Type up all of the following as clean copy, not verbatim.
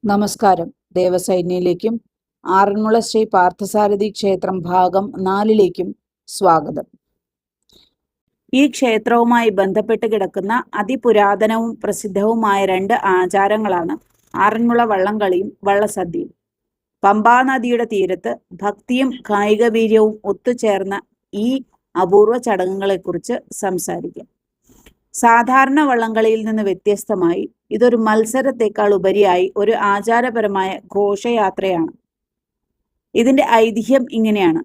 നമസ്കാരം. ദേവസൈന്യയിലേക്കും ആറന്മുള ശ്രീ പാർത്ഥസാരഥി ക്ഷേത്രം ഭാഗം 4ലേക്കും സ്വാഗതം. ഈ ക്ഷേത്രവുമായി ബന്ധപ്പെട്ട് കിടക്കുന്ന അതിപുരാതനവും പ്രസിദ്ധവുമായ 2 ആചാരങ്ങളാണ് ആറന്മുള വള്ളംകളിയും വള്ളസദ്യയും. പമ്പാനദിയുടെ തീരത്ത് ഭക്തിയും കായികവീര്യവും ഒത്തുചേർന്ന ഈ അപൂർവ ചടങ്ങുകളെക്കുറിച്ച് സംസാരിക്കാം. സാധാരണ വള്ളംകളിയിൽ നിന്ന് വ്യത്യസ്തമായി ഇതൊരു മത്സരത്തെക്കാൾ ഉപരിയായി ഒരു ആചാരപരമായ ഘോഷയാത്രയാണ്. ഇതിന്റെ ഐതിഹ്യം ഇങ്ങനെയാണ്.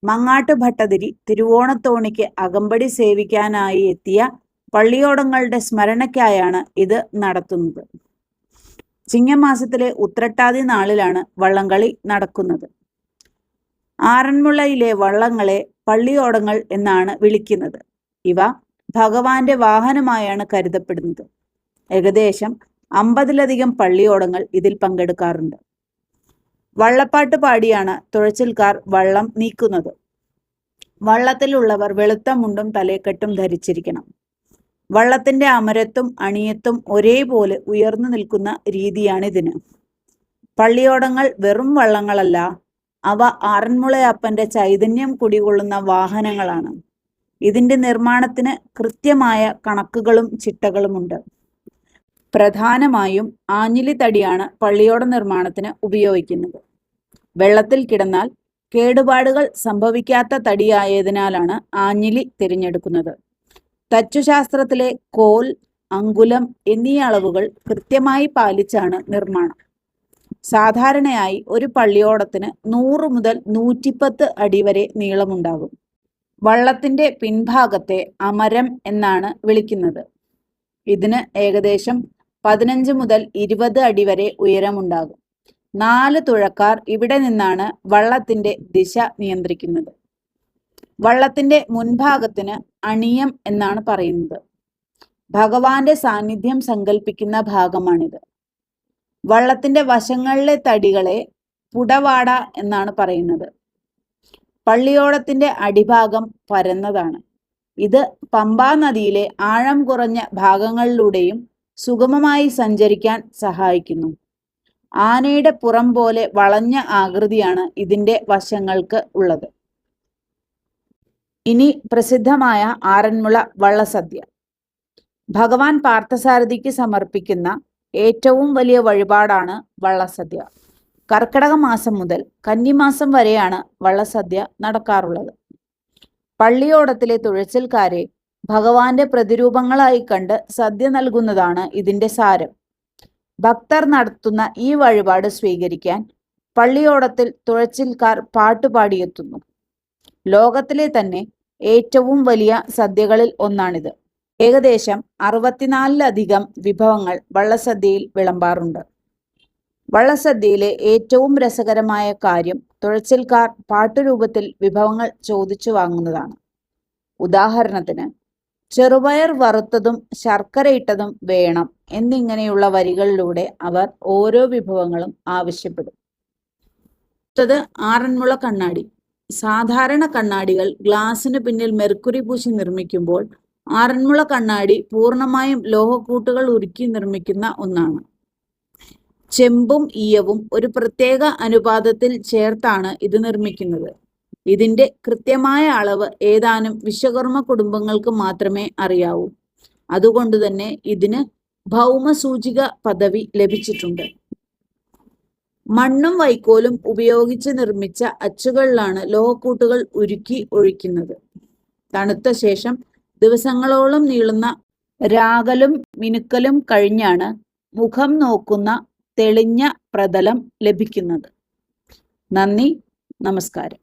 മങ്ങാട്ട് ഭട്ടതിരി തിരുവോണത്തോണിക്ക് അകമ്പടി സേവിക്കാനായി എത്തിയ പള്ളിയോടങ്ങളുടെ സ്മരണയ്ക്കായാണ് ഇത് നടത്തുന്നത്. ചിങ്ങമാസത്തിലെ ഉത്രട്ടാതി നാളിലാണ് വള്ളംകളി നടക്കുന്നത്. ആറന്മുളയിലെ വള്ളങ്ങളെ പള്ളിയോടങ്ങൾ എന്നാണ് വിളിക്കുന്നത്. ഇവ ഭഗവാന്റെ വാഹനമായാണ് കരുതപ്പെടുന്നത്. ഏകദേശം 50ലധികം പള്ളിയോടങ്ങൾ ഇതിൽ പങ്കെടുക്കാറുണ്ട്. വള്ളപ്പാട്ട് പാടിയാണ് തുഴച്ചിൽക്കാർ വള്ളം നീക്കുന്നത്. വള്ളത്തിലുള്ളവർ വെളുത്ത മുണ്ടും തലേക്കെട്ടും ധരിച്ചിരിക്കണം. വള്ളത്തിന്റെ അമരത്തും അണിയത്തും ഒരേപോലെ ഉയർന്നു നിൽക്കുന്ന രീതിയാണിതിന്. പള്ളിയോടങ്ങൾ വെറും വള്ളങ്ങളല്ല, അവ ആറന്മുളയപ്പന്റെ ചൈതന്യം കുടികൊള്ളുന്ന വാഹനങ്ങളാണ്. ഇതിന്റെ നിർമ്മാണത്തിന് കൃത്യമായ കണക്കുകളും ചിട്ടകളുമുണ്ട്. പ്രധാനമായും ആഞ്ഞിലി തടിയാണ് പള്ളിയോട നിർമ്മാണത്തിന് ഉപയോഗിക്കുന്നത്. വെള്ളത്തിൽ കിടന്നാൽ കേടുപാടുകൾ സംഭവിക്കാത്ത തടിയായതിനാലാണ് ആഞ്ഞിലി തിരഞ്ഞെടുക്കുന്നത്. തച്ചുശാസ്ത്രത്തിലെ കോൽ, അങ്കുലം എന്നീ അളവുകൾ കൃത്യമായി പാലിച്ചാണ് നിർമ്മാണം. സാധാരണയായി ഒരു പള്ളിയോടത്തിന് 100 മുതൽ 110 അടി വരെ നീളമുണ്ടാകും. വള്ളത്തിന്റെ പിൻഭാഗത്തെ അമരം എന്നാണ് വിളിക്കുന്നത്. ഇതിന് ഏകദേശം 15 മുതൽ 20 അടി വരെ ഉയരമുണ്ടാകും. 4 തുഴക്കാർ ഇവിടെ നിന്നാണ് വള്ളത്തിന്റെ ദിശ നിയന്ത്രിക്കുന്നത്. വള്ളത്തിന്റെ മുൻഭാഗത്തിന് അണിയം എന്നാണ് പറയുന്നത്. ഭഗവാന്റെ സാന്നിധ്യം സങ്കല്പിക്കുന്ന ഭാഗമാണിത്. വള്ളത്തിന്റെ വശങ്ങളിലെ തടികളെ പുടവാട എന്നാണ് പറയുന്നത്. പള്ളിയോടത്തിന്റെ അടിഭാഗം പരന്നതാണ്. ഇത് പമ്പാ നദിയിലെ ആഴം കുറഞ്ഞ ഭാഗങ്ങളിലൂടെയും സുഗമമായി സഞ്ചരിക്കാൻ സഹായിക്കുന്നു. ആനയുടെ പുറം പോലെ വളഞ്ഞ ആകൃതിയാണ് ഇതിന്റെ വശങ്ങൾക്ക് ഉള്ളത്. ഇനി പ്രസിദ്ധമായ ആറന്മുള വള്ളസദ്യ. ഭഗവാൻ പാർത്ഥസാരഥിക്ക് സമർപ്പിക്കുന്ന ഏറ്റവും വലിയ വഴിപാടാണ് വള്ളസദ്യ. കർക്കിടക മാസം മുതൽ കന്നിമാസം വരെയാണ് വള്ളസദ്യ നടക്കാറുള്ളത്. പള്ളിയോടത്തിലെ തുഴച്ചിൽക്കാരെ ഭഗവാന്റെ പ്രതിരൂപങ്ങളായി കണ്ട് സദ്യ നൽകുന്നതാണ് ഇതിന്റെ സാരം. ഭക്തർ നടത്തുന്ന ഈ വഴിപാട് സ്വീകരിക്കാൻ പള്ളിയോടത്തിൽ തുഴച്ചിൽക്കാർ പാട്ടുപാടിയെത്തുന്നു. ലോകത്തിലെ തന്നെ ഏറ്റവും വലിയ സദ്യകളിൽ ഒന്നാണിത്. ഏകദേശം 64ലധികം വിഭവങ്ങൾ വള്ളസദ്യയിൽ വിളമ്പാറുണ്ട്. വള്ളസദ്യയിലെ ഏറ്റവും രസകരമായ കാര്യം തുഴച്ചിൽക്കാർ പാട്ടുരൂപത്തിൽ വിഭവങ്ങൾ ചോദിച്ചു വാങ്ങുന്നതാണ്. ഉദാഹരണത്തിന്, ചെറുപയർ വറുത്തതും ശർക്കരയിട്ടതും വേണം എന്നിങ്ങനെയുള്ള വരികളിലൂടെ അവർ ഓരോ വിഭവങ്ങളും ആവശ്യപ്പെടും. അടുത്തത് ആറന്മുള കണ്ണാടി. സാധാരണ കണ്ണാടികൾ ഗ്ലാസിന് പിന്നിൽ മെർക്കുറി പൂശി നിർമ്മിക്കുമ്പോൾ ആറന്മുള കണ്ണാടി പൂർണ്ണമായും ലോഹക്കൂട്ടുകൾ ഉരുക്കി നിർമ്മിക്കുന്ന ഒന്നാണ്. ചെമ്പും ഈയവും ഒരു പ്രത്യേക അനുപാതത്തിൽ ചേർത്താണ് ഇത് നിർമ്മിക്കുന്നത്. ഇതിന്റെ കൃത്യമായ അളവ് ഏതാനും വിശ്വകർമ്മ കുടുംബങ്ങൾക്ക് മാത്രമേ അറിയാവൂ. അതുകൊണ്ട് തന്നെ ഇതിന് ഭൗമസൂചിക പദവി ലഭിച്ചിട്ടുണ്ട്. മണ്ണും വൈക്കോലും ഉപയോഗിച്ച് നിർമ്മിച്ച അച്ചുകളിലാണ് ലോഹക്കൂട്ടുകൾ ഉരുക്കി ഒഴിക്കുന്നത്. തണുത്ത ശേഷം ദിവസങ്ങളോളം നീളുന്ന രാഗലും മിനുക്കലും കഴിഞ്ഞാണ് മുഖം നോക്കുന്ന തെളിഞ്ഞ പ്രതലം ലഭിക്കുന്നത്. നന്ദി, നമസ്കാരം.